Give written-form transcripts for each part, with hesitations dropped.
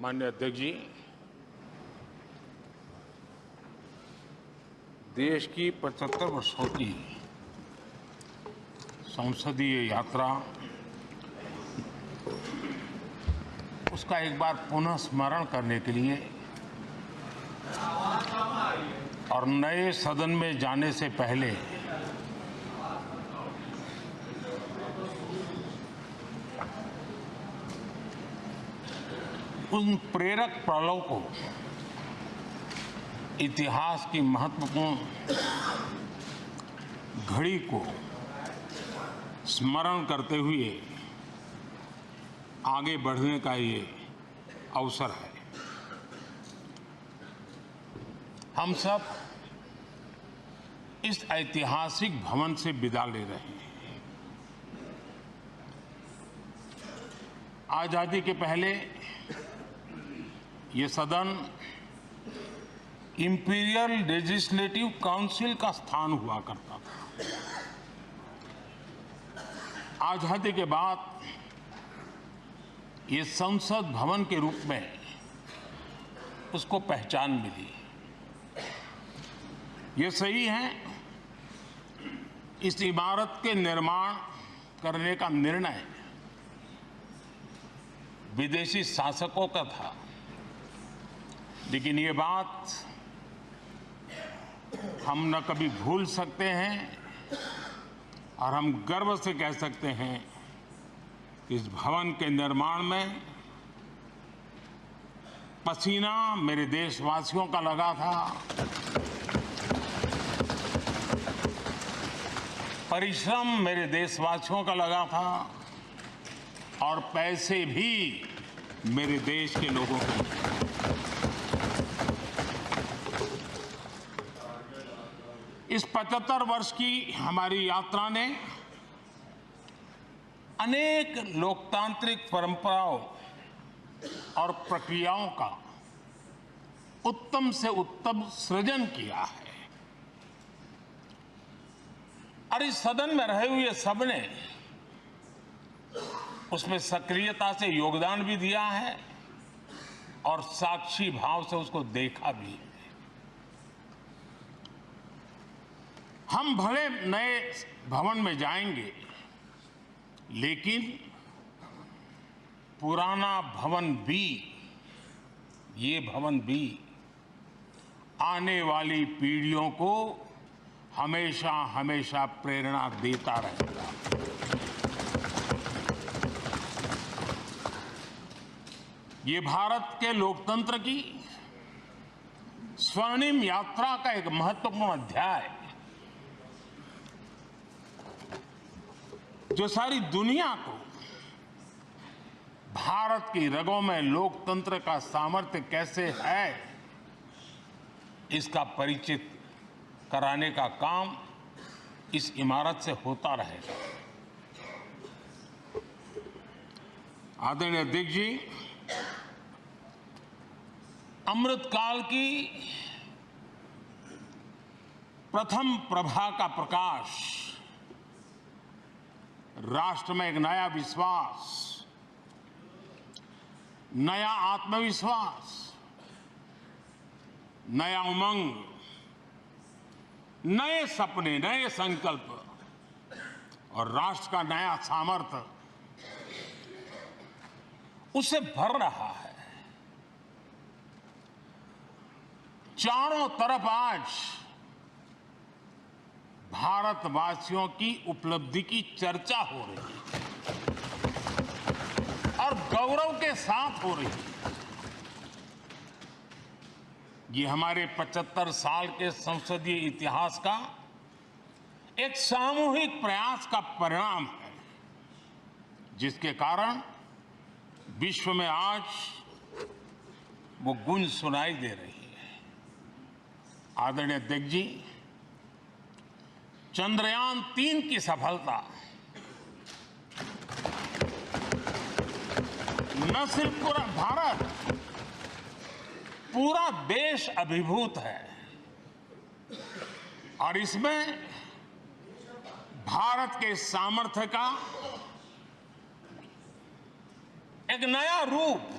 माननीय अध्यक्ष जी, देश की 75 वर्षों की संसदीय यात्रा, उसका एक बार पुनः स्मरण करने के लिए और नए सदन में जाने से पहले उन प्रेरक पलों को, इतिहास की महत्वपूर्ण घड़ी को स्मरण करते हुए आगे बढ़ने का ये अवसर है। हम सब इस ऐतिहासिक भवन से विदा ले रहे हैं। आजादी के पहले ये सदन इंपीरियल लेजिस्लेटिव काउंसिल का स्थान हुआ करता था। आजादी के बाद ये संसद भवन के रूप में उसको पहचान मिली। ये सही है, इस इमारत के निर्माण करने का निर्णय विदेशी शासकों का था, लेकिन ये बात हम न कभी भूल सकते हैं और हम गर्व से कह सकते हैं कि इस भवन के निर्माण में पसीना मेरे देशवासियों का लगा था, परिश्रम मेरे देशवासियों का लगा था और पैसे भी मेरे देश के लोगों के। इस 75 वर्ष की हमारी यात्रा ने अनेक लोकतांत्रिक परंपराओं और प्रक्रियाओं का उत्तम से उत्तम सृजन किया है और इस सदन में रहे हुए सबने उसमें सक्रियता से योगदान भी दिया है और साक्षी भाव से उसको देखा भी है। हम भले नए भवन में जाएंगे, लेकिन पुराना भवन भी, ये भवन भी आने वाली पीढ़ियों को हमेशा हमेशा प्रेरणा देता रहेगा। ये भारत के लोकतंत्र की स्वर्णिम यात्रा का एक महत्वपूर्ण अध्याय, जो सारी दुनिया को भारत की रगों में लोकतंत्र का सामर्थ्य कैसे है, इसका परिचित कराने का काम इस इमारत से होता रहेगा। आदरणीय अध्यक्ष जी, अमृतकाल की प्रथम प्रभा का प्रकाश राष्ट्र में एक नया विश्वास, नया आत्मविश्वास, नया उमंग, नए सपने, नए संकल्प और राष्ट्र का नया सामर्थ्य उससे भर रहा है। चारों तरफ आज भारतवासियों की उपलब्धि की चर्चा हो रही है और गौरव के साथ हो रही है। ये हमारे 75 साल के संसदीय इतिहास का एक सामूहिक प्रयास का परिणाम है, जिसके कारण विश्व में आज वो गूंज सुनाई दे रही है। आदरणीय अध्यक्ष जी, चंद्रयान 3 की सफलता न सिर्फ पूरा भारत, पूरा देश अभिभूत है और इसमें भारत के सामर्थ्य का एक नया रूप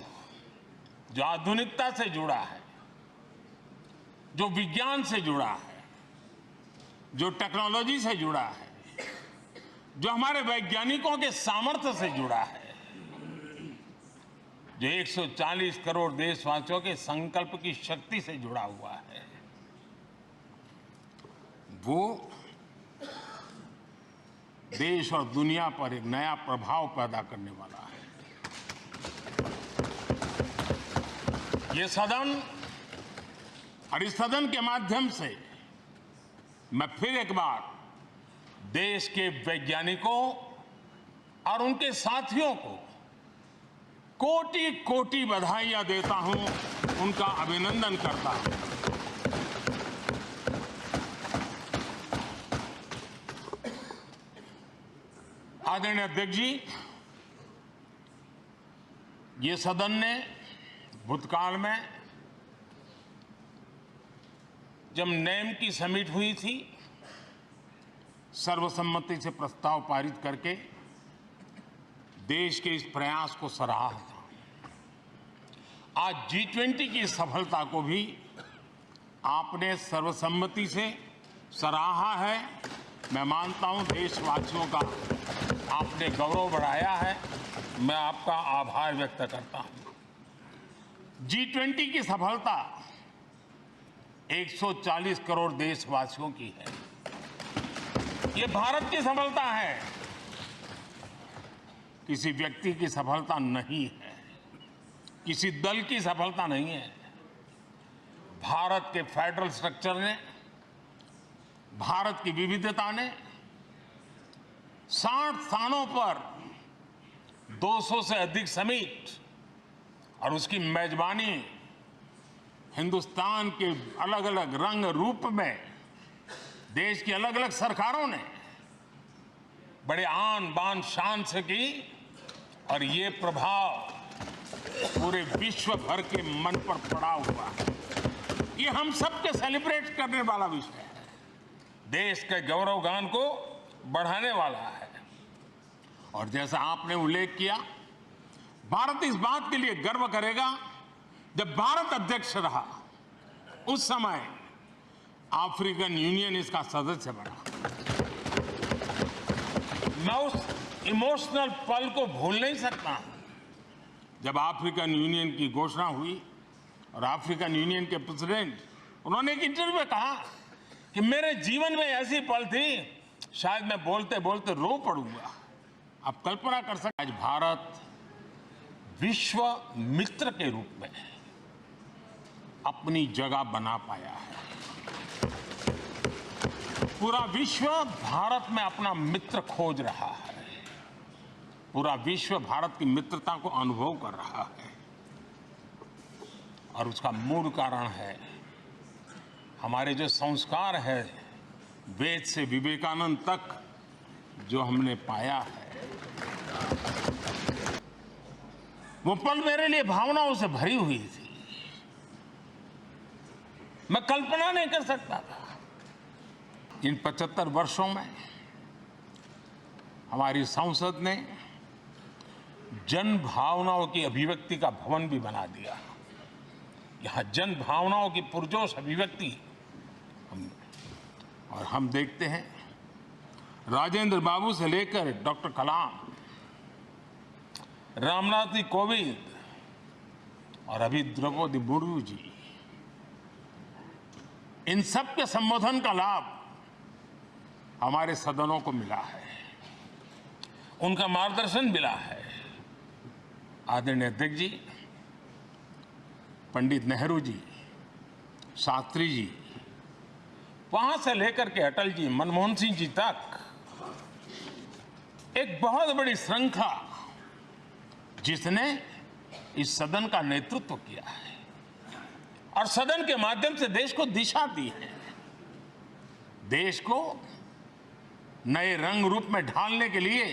जो आधुनिकता से जुड़ा है, जो विज्ञान से जुड़ा है, जो टेक्नोलॉजी से जुड़ा है, जो हमारे वैज्ञानिकों के सामर्थ्य से जुड़ा है, जो 140 करोड़ देशवासियों के संकल्प की शक्ति से जुड़ा हुआ है, वो देश और दुनिया पर एक नया प्रभाव पैदा करने वाला है। ये सदन और इस सदन के माध्यम से मैं फिर एक बार देश के वैज्ञानिकों और उनके साथियों को कोटि कोटि बधाइयां देता हूं, उनका अभिनंदन करता हूं। आदरणीय अध्यक्ष जी, ये सदन ने भूतकाल में जब नेम की समिट हुई थी, सर्वसम्मति से प्रस्ताव पारित करके देश के इस प्रयास को सराहा था। आज G20 की सफलता को भी आपने सर्वसम्मति से सराहा है। मैं मानता हूं देशवासियों का आपने गौरव बढ़ाया है। मैं आपका आभार व्यक्त करता हूं। G20 की सफलता 140 करोड़ देशवासियों की है। ये भारत की सफलता है, किसी व्यक्ति की सफलता नहीं है, किसी दल की सफलता नहीं है। भारत के फेडरल स्ट्रक्चर ने, भारत की विविधता ने 60 स्थानों पर 200 से अधिक समिट और उसकी मेजबानी हिंदुस्तान के अलग अलग रंग रूप में देश की अलग अलग सरकारों ने बड़े आन बान शान से की, और ये प्रभाव पूरे विश्व भर के मन पर पड़ा हुआ है। ये हम सबके सेलिब्रेट करने वाला विषय है, देश के गौरवगान को बढ़ाने वाला है। और जैसा आपने उल्लेख किया, भारत इस बात के लिए गर्व करेगा, जब भारत अध्यक्ष रहा उस समय अफ्रीकन यूनियन इसका सदस्य बना। मैं उस इमोशनल पल को भूल नहीं सकता जब अफ्रीकन यूनियन की घोषणा हुई और अफ्रीकन यूनियन के प्रेसिडेंट, उन्होंने एक इंटरव्यू में कहा कि मेरे जीवन में ऐसी पल थी, शायद मैं बोलते बोलते रो पड़ूंगा। आप कल्पना कर सकते, आज भारत विश्व मित्र के रूप में अपनी जगह बना पाया है। पूरा विश्व भारत में अपना मित्र खोज रहा है। पूरा विश्व भारत की मित्रता को अनुभव कर रहा है, और उसका मूल कारण है हमारे जो संस्कार है, वेद से विवेकानंद तक जो हमने पाया है। वो पल मेरे लिए भावनाओं से भरी हुई थी। मैं कल्पना नहीं कर सकता था इन 75 वर्षों में हमारी संसद ने जन भावनाओं की अभिव्यक्ति का भवन भी बना दिया। यहां जन भावनाओं की पुरजोश अभिव्यक्ति और हम देखते हैं, राजेंद्र बाबू से लेकर डॉक्टर कलाम, रामनाथ कोविंद और अभी द्रौपदी मुर्मू जी, इन सब के संबोधन का लाभ हमारे सदनों को मिला है, उनका मार्गदर्शन मिला है। आदरणीय अध्यक्ष जी, पंडित नेहरू जी, शास्त्री जी, वहां से लेकर के अटल जी, मनमोहन सिंह जी तक एक बहुत बड़ी श्रृंखला जिसने इस सदन का नेतृत्व किया है और सदन के माध्यम से देश को दिशा दी है, देश को नए रंग रूप में ढालने के लिए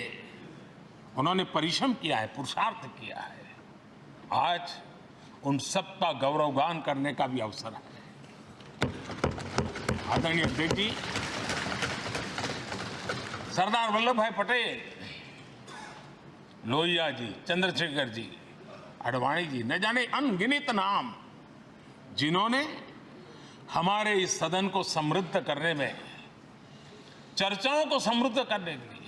उन्होंने परिश्रम किया है, पुरुषार्थ किया है। आज उन सब का गौरवगान करने का भी अवसर है। आदरणीय अध्यक्ष जी, सरदार वल्लभ भाई पटेल, लोहिया जी, चंद्रशेखर जी, आडवाणी जी, न जाने अनगिनत नाम, जिन्होंने हमारे इस सदन को समृद्ध करने में, चर्चाओं को समृद्ध करने के लिए,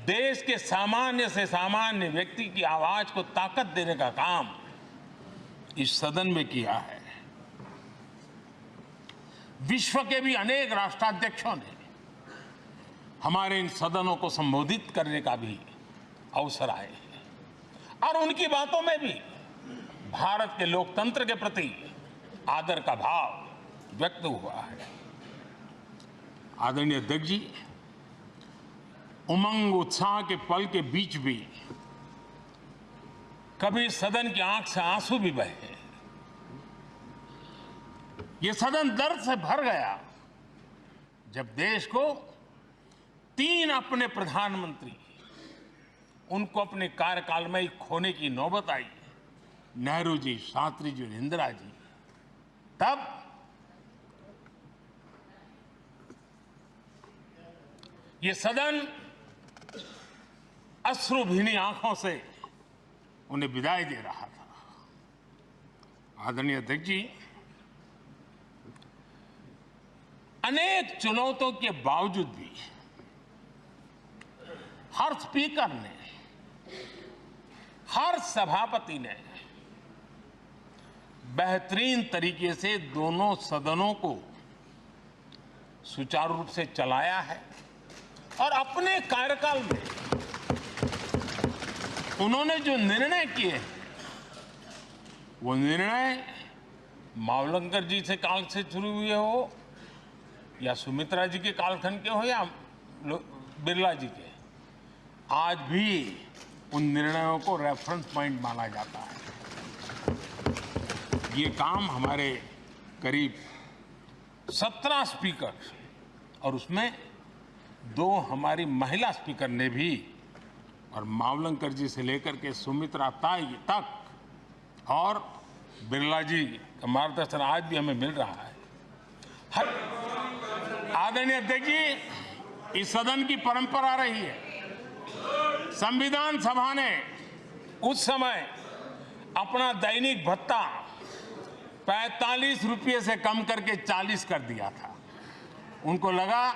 देश के सामान्य से सामान्य व्यक्ति की आवाज को ताकत देने का काम इस सदन में किया है। विश्व के भी अनेक राष्ट्राध्यक्षों ने हमारे इन सदनों को संबोधित करने का भी अवसर आए हैं और उनकी बातों में भी भारत के लोकतंत्र के प्रति आदर का भाव व्यक्त हुआ है। आदरणीय अध्यक्ष जी, उमंग उत्साह के पल के बीच भी कभी सदन की आंख से आंसू भी बहे। ये सदन दर्द से भर गया जब देश को 3 अपने प्रधानमंत्री उनको अपने कार्यकाल में ही खोने की नौबत आई। नेहरू जी, शास्त्री जी और इंदिरा जी। तब ये सदन अश्रु भीनी आंखों से उन्हें विदाई दे रहा था। आदरणीय अध्यक्ष जी, अनेक चुनौतियों के बावजूद भी हर स्पीकर ने, हर सभापति ने बेहतरीन तरीके से दोनों सदनों को सुचारू रूप से चलाया है और अपने कार्यकाल में उन्होंने जो निर्णय किए, वो निर्णय मावलंकर जी से काल से शुरू हुए हो या सुमित्रा जी के कालखंड के हो या बिरला जी के, आज भी उन निर्णयों को रेफरेंस पॉइंट माना जाता है। ये काम हमारे करीब 17 स्पीकर और उसमें 2 हमारी महिला स्पीकर ने भी, और मावलंकर जी से लेकर के सुमित्रा ताई तक और बिरला जी का मार्गदर्शन आज भी हमें मिल रहा है। आदरणीय अध्यक्ष जी, इस सदन की परंपरा रही है। संविधान सभा ने उस समय अपना दैनिक भत्ता 45 रुपये से कम करके 40 कर दिया था। उनको लगा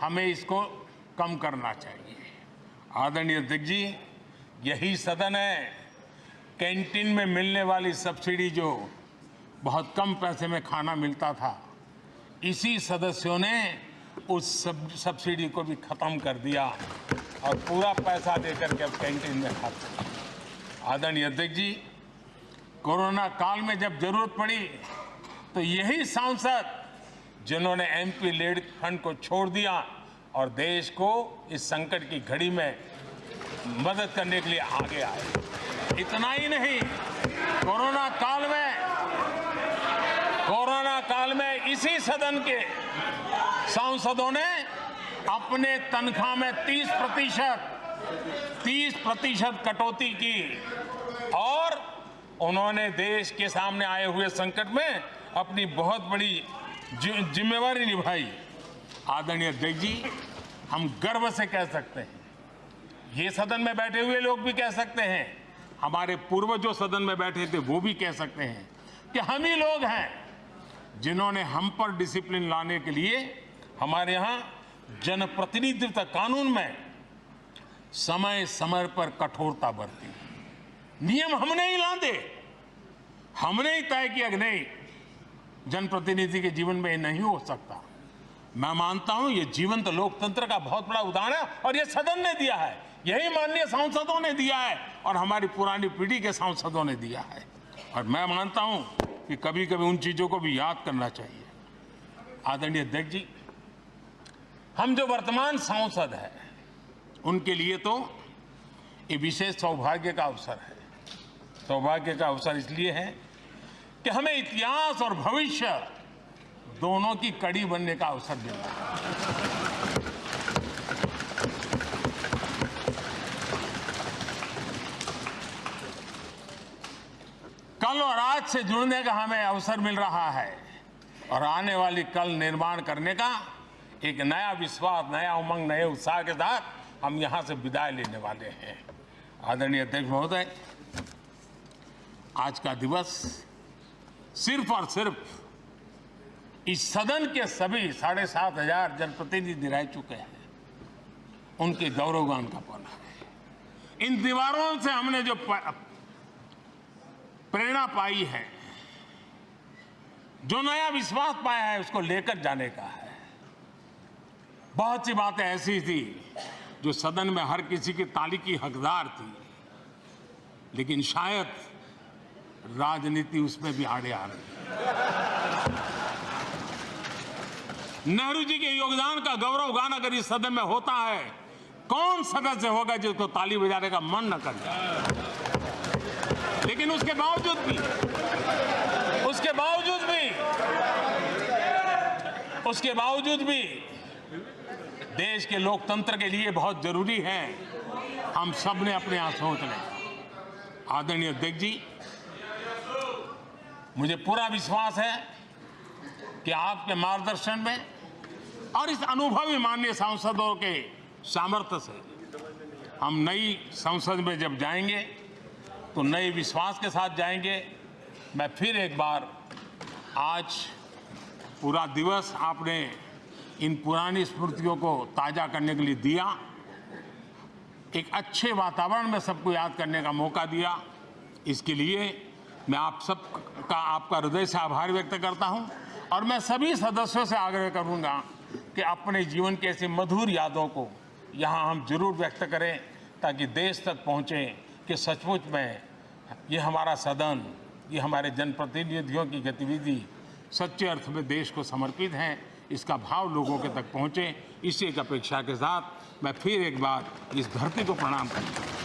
हमें इसको कम करना चाहिए। आदरणीय अध्यक्ष जी, यही सदन है कैंटीन में मिलने वाली सब्सिडी, जो बहुत कम पैसे में खाना मिलता था, इसी सदस्यों ने उस सब्सिडी को भी खत्म कर दिया और पूरा पैसा देकर के अब कैंटीन में खाते हैं। आदरणीय अध्यक्ष जी, कोरोना काल में जब जरूरत पड़ी तो यही सांसद जिन्होंने एमपी लेड फंड को छोड़ दिया और देश को इस संकट की घड़ी में मदद करने के लिए आगे आए। इतना ही नहीं, कोरोना काल में इसी सदन के सांसदों ने अपने तनख्वाह में 30% कटौती की और उन्होंने देश के सामने आए हुए संकट में अपनी बहुत बड़ी जिम्मेवारी निभाई। आदरणीय अध्यक्ष जी, हम गर्व से कह सकते हैं, ये सदन में बैठे हुए लोग भी कह सकते हैं, हमारे पूर्वज जो सदन में बैठे थे वो भी कह सकते हैं कि हम ही लोग हैं जिन्होंने हम पर डिसिप्लिन लाने के लिए हमारे यहाँ जनप्रतिनिधित्व कानून में समय समय पर कठोरता बरती। नियम हमने ही लादे, हमने ही तय किया कि नहीं, जनप्रतिनिधि के जीवन में ये नहीं हो सकता। मैं मानता हूं ये जीवंत लोकतंत्र का बहुत बड़ा उदाहरण है और ये सदन ने दिया है, यही माननीय सांसदों ने दिया है और हमारी पुरानी पीढ़ी के सांसदों ने दिया है। और मैं मानता हूं कि कभी कभी उन चीजों को भी याद करना चाहिए। आदरणीय अध्यक्ष जी, हम जो वर्तमान सांसद हैं उनके लिए तो ये विशेष सौभाग्य का अवसर है। सौभाग्य का अवसर इसलिए है कि हमें इतिहास और भविष्य दोनों की कड़ी बनने का अवसर मिल रहा है। कल और आज से जुड़ने का हमें अवसर मिल रहा है और आने वाली कल निर्माण करने का एक नया विश्वास, नया उमंग, नए उत्साह के साथ हम यहां से विदाई लेने वाले हैं। आदरणीय अध्यक्ष महोदय, आज का दिवस सिर्फ और सिर्फ इस सदन के सभी 7,500 जनप्रतिनिधि रह चुके हैं उनके गौरवगान का पल है। इन दीवारों से हमने जो प्रेरणा पाई है, जो नया विश्वास पाया है, उसको लेकर जाने का है। बहुत सी बातें ऐसी थी जो सदन में हर किसी की ताली की हकदार थी, लेकिन शायद राजनीति उसमें भी आड़े आ रही है। नेहरू जी के योगदान का गौरवगान अगर इस सदन में होता है, कौन सदस्य होगा जिसको ताली बजाने का मन न कर जाए। लेकिन उसके बावजूद भी देश के लोकतंत्र के लिए बहुत जरूरी है हम सब ने अपने यहां सोच लें। आदरणीय अध्यक्ष जी, मुझे पूरा विश्वास है कि आपके मार्गदर्शन में और इस अनुभवी माननीय सांसदों के सामर्थ्य से हम नई संसद में जब जाएंगे तो नए विश्वास के साथ जाएंगे। मैं फिर एक बार आज पूरा दिवस आपने इन पुरानी स्मृतियों को ताज़ा करने के लिए दिया, एक अच्छे वातावरण में सबको याद करने का मौका दिया। इसके लिए मैं आप सबका आपका हृदय से आभार व्यक्त करता हूं और मैं सभी सदस्यों से आग्रह करूंगा कि अपने जीवन की ऐसी मधुर यादों को यहां हम जरूर व्यक्त करें ताकि देश तक पहुंचे कि सचमुच में ये हमारा सदन, ये हमारे जनप्रतिनिधियों की गतिविधि सच्चे अर्थ में देश को समर्पित है। इसका भाव लोगों के तक पहुंचे, इसी एक अपेक्षा के साथ मैं फिर एक बार इस धरती को प्रणाम करता हूं।